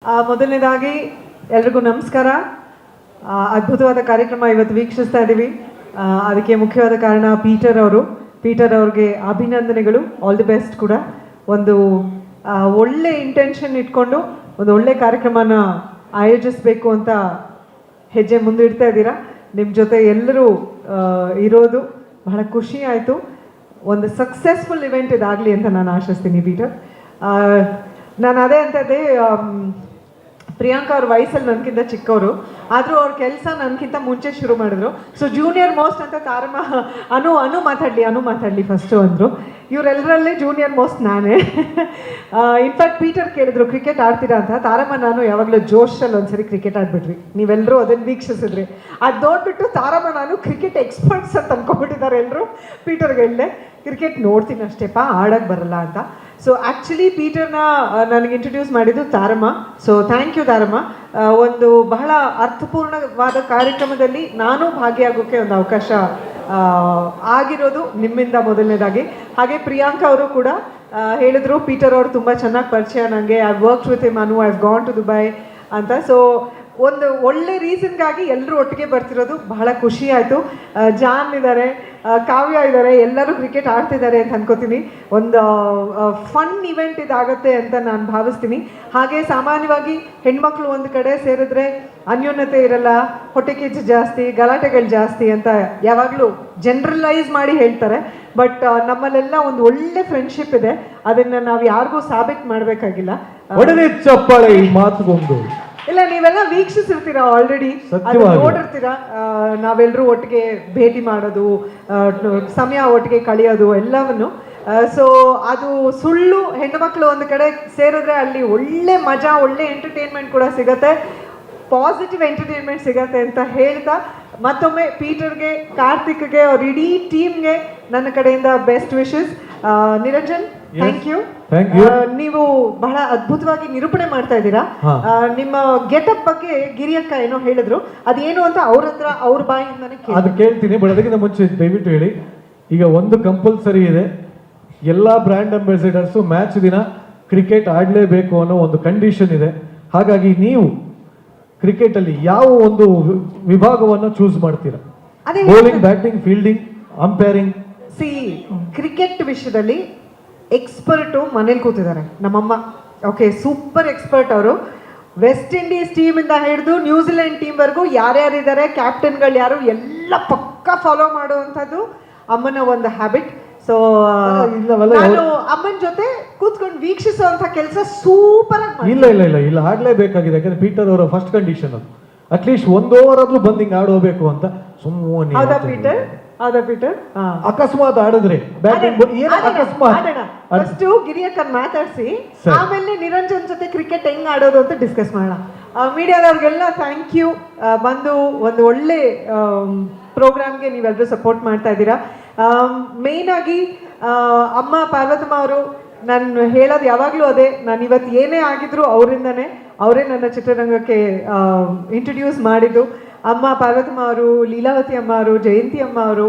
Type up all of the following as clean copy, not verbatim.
ಮೊದಲನೇದಾಗಿ ಎಲ್ರಿಗೂ ನಮಸ್ಕಾರ. ಅದ್ಭುತವಾದ ಕಾರ್ಯಕ್ರಮ ಇವತ್ತು ವೀಕ್ಷಿಸ್ತಾ ಇದ್ದೀವಿ. ಅದಕ್ಕೆ ಮುಖ್ಯವಾದ ಕಾರಣ ಪೀಟರ್ ಅವ್ರಿಗೆ ಅಭಿನಂದನೆಗಳು, ಆಲ್ ದಿ ಬೆಸ್ಟ್. ಕೂಡ ಒಂದು ಒಳ್ಳೆ ಇಂಟೆನ್ಷನ್ ಇಟ್ಕೊಂಡು ಒಂದು ಒಳ್ಳೆ ಕಾರ್ಯಕ್ರಮನ ಆಯೋಜಿಸಬೇಕು ಅಂತ ಹೆಜ್ಜೆ ಮುಂದಿಡ್ತಾ ಇದ್ದೀರಾ. ನಿಮ್ಮ ಜೊತೆ ಎಲ್ಲರೂ ಇರೋದು ಬಹಳ ಖುಷಿ ಆಯಿತು. ಒಂದು ಸಕ್ಸಸ್ಫುಲ್ ಇವೆಂಟ್ ಇದಾಗಲಿ ಅಂತ ನಾನು ಆಶಿಸ್ತೀನಿ. ಪೀಟರ್, ನಾನು ಅದೇ ಅಂತದ್ದೇ, ಪ್ರಿಯಾಂಕಾ ಅವ್ರ ವಯಸ್ಸಲ್ಲಿ ನನಗಿಂತ ಚಿಕ್ಕವರು, ಆದರೂ ಅವ್ರ ಕೆಲಸ ನನಗಿಂತ ಮುಂಚೆ ಶುರು ಮಾಡಿದ್ರು. ಸೊ ಜೂನಿಯರ್ ಮೋಸ್ಟ್ ಅಂತ ತಾರಮ್ಮ ಅನು ಮಾತಾಡಲಿ ಫಸ್ಟು ಅಂದರು. ಇವರೆಲ್ಲರಲ್ಲೇ ಜೂನಿಯರ್ ಮೋಸ್ಟ್ ನಾನೇ. ಇನ್ಫ್ಯಾಕ್ಟ್ ಪೀಟರ್ ಕೇಳಿದ್ರು ಕ್ರಿಕೆಟ್ ಆಡ್ತೀರಾ ಅಂತ. ತಾರಮ್ಮ ನಾನು ಯಾವಾಗಲೂ ಜೋಶಲ್ಲಿ ಒಂದ್ಸರಿ ಕ್ರಿಕೆಟ್ ಆಡ್ಬಿಟ್ವಿ. ನೀವೆಲ್ಲರೂ ಅದನ್ನು ವೀಕ್ಷಿಸಿದ್ರಿ. ಅದು ನೋಡ್ಬಿಟ್ಟು ತಾರಮ್ಮ ನಾನು ಕ್ರಿಕೆಟ್ ಎಕ್ಸ್ಪರ್ಟ್ಸ್ ಅಂತ ಅಂದ್ಕೊಂಡ್ಬಿಟ್ಟಿದ್ದಾರೆ ಎಲ್ಲರೂ. ಪೀಟರ್ಗೆ ಹೇಳಿದೆ ಕ್ರಿಕೆಟ್ ನೋಡ್ತೀನಿ ಅಷ್ಟೇಪ್ಪ, ಆಡೋಕ್ಕೆ ಬರಲ್ಲ ಅಂತ. ಸೊ ಆ್ಯಕ್ಚುಲಿ ಪೀಟರ್ನ ನನಗೆ ಇಂಟ್ರೊಡ್ಯೂಸ್ ಮಾಡಿದ್ದು ತಾರಮ್ಮ. So thank you ತಾರಮ್ಮ. ಒಂದು ಬಹಳ ಅರ್ಥಪೂರ್ಣವಾದ ಕಾರ್ಯಕ್ರಮದಲ್ಲಿ ನಾನು ಭಾಗಿಯಾಗೋಕ್ಕೆ ಒಂದು ಅವಕಾಶ ಆಗಿರೋದು ನಿಮ್ಮಿಂದ ಮೊದಲನೇದಾಗಿ. ಹಾಗೆ ಪ್ರಿಯಾಂಕಾ ಅವರು ಕೂಡ ಹೇಳಿದ್ರು, ಪೀಟರ್ ಅವರು ತುಂಬ ಚೆನ್ನಾಗಿ ಪರಿಚಯ ನನಗೆ, ಐ ವರ್ಕ್ ವಿತ್ ಹಿಮ್ ಅನು, ಐ ಗಾನ್ ಟು ದುಬೈ ಅಂತ. ಸೊ ಒಂದು ಒಳ್ಳೆ ರೀಸನ್ಗಾಗಿ ಎಲ್ಲರೂ ಒಟ್ಟಿಗೆ ಬರ್ತಿರೋದು ಬಹಳ ಖುಷಿ ಆಯಿತು. ಜಾನ್ ಇದ್ದಾರೆ, ಕಾವ್ಯ ಇದ್ದಾರೆ, ಎಲ್ಲರೂ ಕ್ರಿಕೆಟ್ ಆಡ್ತಿದ್ದಾರೆ ಅಂತ ಅನ್ಕೋತೀನಿ. ಒಂದು ಫನ್ ಇವೆಂಟ್ ಇದಾಗುತ್ತೆ ಅಂತ ನಾನು ಭಾವಿಸ್ತೀನಿ. ಹಾಗೆ ಸಾಮಾನ್ಯವಾಗಿ ಹೆಣ್ಮಕ್ಳು ಒಂದು ಕಡೆ ಸೇರಿದ್ರೆ ಅನ್ಯೋನ್ಯತೆ ಇರಲ್ಲ, ಹೊಟ್ಟೆ ಕಿಚ್ಚು ಜಾಸ್ತಿ, ಗಲಾಟೆಗಳು ಜಾಸ್ತಿ ಅಂತ ಯಾವಾಗಲೂ ಜನರಲೈಸ್ ಮಾಡಿ ಹೇಳ್ತಾರೆ. ಬಟ್ ನಮ್ಮಲ್ಲೆಲ್ಲ ಒಂದು ಒಳ್ಳೆ ಫ್ರೆಂಡ್ಶಿಪ್ ಇದೆ. ಅದನ್ನು ನಾವು ಯಾರಿಗೂ ಸಾಬೀತು ಮಾಡಬೇಕಾಗಿಲ್ಲ. ಇಲ್ಲ, ನೀವೆಲ್ಲ ವೀಕ್ಷಿಸಿರ್ತೀರಾ ಆಲ್ರೆಡಿ, ನೋಡಿರ್ತೀರಾ. ನಾವೆಲ್ಲರೂ ಒಟ್ಟಿಗೆ ಭೇಟಿ ಮಾಡೋದು, ಸಮಯ ಒಟ್ಟಿಗೆ ಕಳೆಯೋದು ಎಲ್ಲವನ್ನು. ಸೊ ಅದು ಸುಳ್ಳು. ಹೆಣ್ಣುಮಕ್ಳು ಒಂದು ಕಡೆ ಸೇರಿದ್ರೆ ಅಲ್ಲಿ ಒಳ್ಳೆ ಮಜಾ, ಒಳ್ಳೆ ಎಂಟರ್ಟೈನ್ಮೆಂಟ್ ಕೂಡ ಸಿಗತ್ತೆ, ಪಾಸಿಟಿವ್ ಎಂಟರ್ಟೈನ್ಮೆಂಟ್ ಸಿಗತ್ತೆ ಅಂತ ಹೇಳ್ತಾ ಮತ್ತೊಮ್ಮೆ ಪೀಟರ್ಗೆ, ಕಾರ್ತಿಕ್ಗೆ, ಅವ್ರ ಇಡೀ ಟೀಮ್ಗೆ ನನ್ನ ಕಡೆಯಿಂದ best wishes. Niranjan, thank you. ನೀವು ಬಹಳ ಅದ್ಭುತವಾಗಿ ನಿರೂಪಣೆ ಮಾಡ್ತಾ ಇದ್ದೀರಾ. ನಿಮ್ಮ ಗೆಟಪ್ ಬಗ್ಗೆ ಗಿರಿಯಕ್ಕ ಏನೋ ಹೇಳಿದ್ರು, ಅದೇನು ಅಂತ ಅವ್ರ ಹತ್ರ ಅವ್ರ ಬಾಯಿಂದಾನೆ ಕೇಳ್ತೀನಿ. ಬಟ್ ಅದಕ್ಕಿಂತ ಮುಂಚೆ ದಯವಿಟ್ಟು ಹೇಳಿ, ಈಗ ಒಂದು ಕಂಪಲ್ಸರಿ ಇದೆ, ಎಲ್ಲ ಬ್ರ್ಯಾಂಡ್ ಅಂಬಾಸಿಡರ್ಸು ಮ್ಯಾಚ್ ದಿನ ಕ್ರಿಕೆಟ್ ಆಡಲೇಬೇಕು ಅನ್ನೋ ಒಂದು ಕಂಡೀಷನ್ ಇದೆ. ಹಾಗಾಗಿ ನೀವು ಕ್ರಿಕೆಟ್ ಅಲ್ಲಿ ಯಾವ ಒಂದು ವಿಭಾಗವನ್ನು ಚೂಸ್ ಮಾಡ್ತೀರಾ? Bowling, batting, fielding, umpiring? Cricket ವಿಷಯದಲ್ಲಿ ಎಕ್ಸ್ಪರ್ಟು ಮನೇಲಿ ಕೂತಿದ್ದಾರೆ ನಮ್ಮಮ್ಮ. ಓಕೆ, ಸೂಪರ್ ಎಕ್ಸ್ಪರ್ಟ್ ಅವರು. ವೆಸ್ಟ್ ಇಂಡೀಸ್ ಟೀಮಿಂದ ಹಿಡಿದು ನ್ಯೂಜಿಲೆಂಡ್ ಟೀಮ್ವರೆಗೂ ಯಾರ್ಯಾರಿದ್ದಾರೆ, ಕ್ಯಾಪ್ಟನ್ಗಳು ಯಾರು, ಎಲ್ಲ ಪಕ್ಕ ಫಾಲೋ ಮಾಡುವಂಥದ್ದು ಅಮ್ಮನ ಒಂದು ಹ್ಯಾಬಿಟ್. ಸೊ ನಾನು ಅಮ್ಮನ ಜೊತೆ ಕೂತ್ಕೊಂಡು ವೀಕ್ಷಿಸುವಂಥ ಕೆಲಸ ಸೂಪರ್ ಆಗಿ ಇಲ್ಲ ಆಡ್ಲೇಬೇಕಾಗಿದೆ. ಯಾಕಂದ್ರೆ ಪೀಟರ್ ಅವರ ಫಸ್ಟ್ ಕಂಡೀಷನ್ ಅದು, ಅಟ್ಲೀಸ್ಟ್ 1 ಓವರ್ ಆದ್ರೂ ಬಂದು ಹಿಂಗೆ ಆಡೋಬೇಕು ಅಂತ. ಸುಮ್ಮನೆ ಹೌದಾ ಪೀಟರ್? ಅಕಸ್ಮಾತ್ ಆಡಿದ್ರೆ ಫಸ್ಟ್ ಗಿರಿಯಕ್ಕನ್ ಮಾತಾಡಿಸಿ ಆಮೇಲೆ ನಿರಂಜನ್ ಜೊತೆ ಕ್ರಿಕೆಟ್ ಹೆಂಗ್ ಆಡೋದು ಅಂತ ಡಿಸ್ಕಸ್ ಮಾಡೋಣ. ಮೀಡಿಯಾದವ್ರಿಗೆಲ್ಲ ಥ್ಯಾಂಕ್ ಯು. ಬಂದು ಒಂದು ಒಳ್ಳೆ ಪ್ರೋಗ್ರಾಮ್ಗೆ ನೀವೆಲ್ಲರೂ ಸಪೋರ್ಟ್ ಮಾಡ್ತಾ ಇದ್ದೀರಾ. ಮೇಯ್ನ್ ಆಗಿ ಅಮ್ಮ ಪಾರ್ವತಮ್ಮ ಅವರು, ನಾನು ಹೇಳೋದು ಯಾವಾಗಲೂ ಅದೇ, ನಾನು ಇವತ್ತು ಏನೇ ಆಗಿದ್ರು ಅವರೇ ನನ್ನ ಚಿತ್ರರಂಗಕ್ಕೆ ಇಂಟ್ರೊಡ್ಯೂಸ್ ಮಾಡಿದ್ದು. ಅಮ್ಮ ಪಾರ್ವತಮ್ಮ ಅವರು, ಲೀಲಾವತಿ ಅಮ್ಮ ಅವರು, ಜಯಂತಿ ಅಮ್ಮ ಅವರು,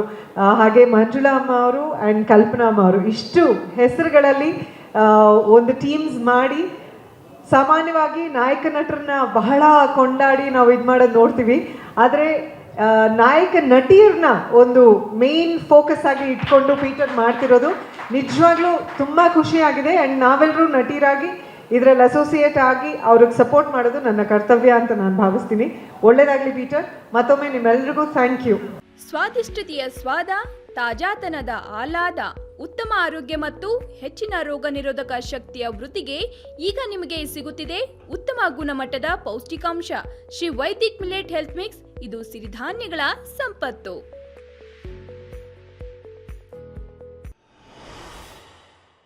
ಹಾಗೆ ಮಂಜುಳಾ ಅಮ್ಮ ಅವರು ಆ್ಯಂಡ್ ಕಲ್ಪನಾ ಅಮ್ಮ ಅವರು, ಇಷ್ಟು ಹೆಸರುಗಳಲ್ಲಿ ಒಂದು ಟೀಮ್ಸ್ ಮಾಡಿ, ಸಾಮಾನ್ಯವಾಗಿ ನಾಯಕ ನಟರನ್ನ ಬಹಳ ಕೊಂಡಾಡಿ ನಾವು ಇದು ಮಾಡೋದು ನೋಡ್ತೀವಿ. ಆದರೆ ನಾಯಕ ನಟಿಯರನ್ನ ಒಂದು ಮೇನ್ ಫೋಕಸ್ ಆಗಿ ಇಟ್ಕೊಂಡು ಪೀಟರ್ ಮಾಡ್ತಿರೋದು ನಿಜವಾಗ್ಲೂ ತುಂಬ ಖುಷಿಯಾಗಿದೆ. ಆ್ಯಂಡ್ ನಾವೆಲ್ಲರೂ ನಟಿಯರಾಗಿ ಇದರಲ್ಲಿ ಅಸೋಸಿಯೇಟ್ ಆಗಿ ಅವ್ರಿಗೆ ಸಪೋರ್ಟ್ ಮಾಡೋದು ನನ್ನ ಕರ್ತವ್ಯ ಅಂತ ನಾನು ಭಾವಿಸ್ತೀನಿ. ಒಳ್ಳೆಯದಾಗಲಿ ಪೀಟರ್. ಮತ್ತೊಮ್ಮೆ ನಿಮ್ಮೆಲ್ಲರಿಗೂ ಥ್ಯಾಂಕ್ ಯು. ಸ್ವಾದಿಷ್ಟತೆಯ ಸ್ವಾದ, ತಾಜಾತನದ ಆಹ್ಲಾದ, ಉತ್ತಮ ಆರೋಗ್ಯ ಮತ್ತು ಹೆಚ್ಚಿನ ರೋಗ ನಿರೋಧಕ ಶಕ್ತಿಯ ವೃದ್ಧಿಗೆ ಈಗ ನಿಮಗೆ ಸಿಗುತ್ತಿದೆ ಉತ್ತಮ ಗುಣಮಟ್ಟದ ಪೌಷ್ಟಿಕಾಂಶ. Shri Vaidik millet health mix. ಇದು ಸಿರಿಧಾನ್ಯಗಳ ಸಂಪತ್ತು.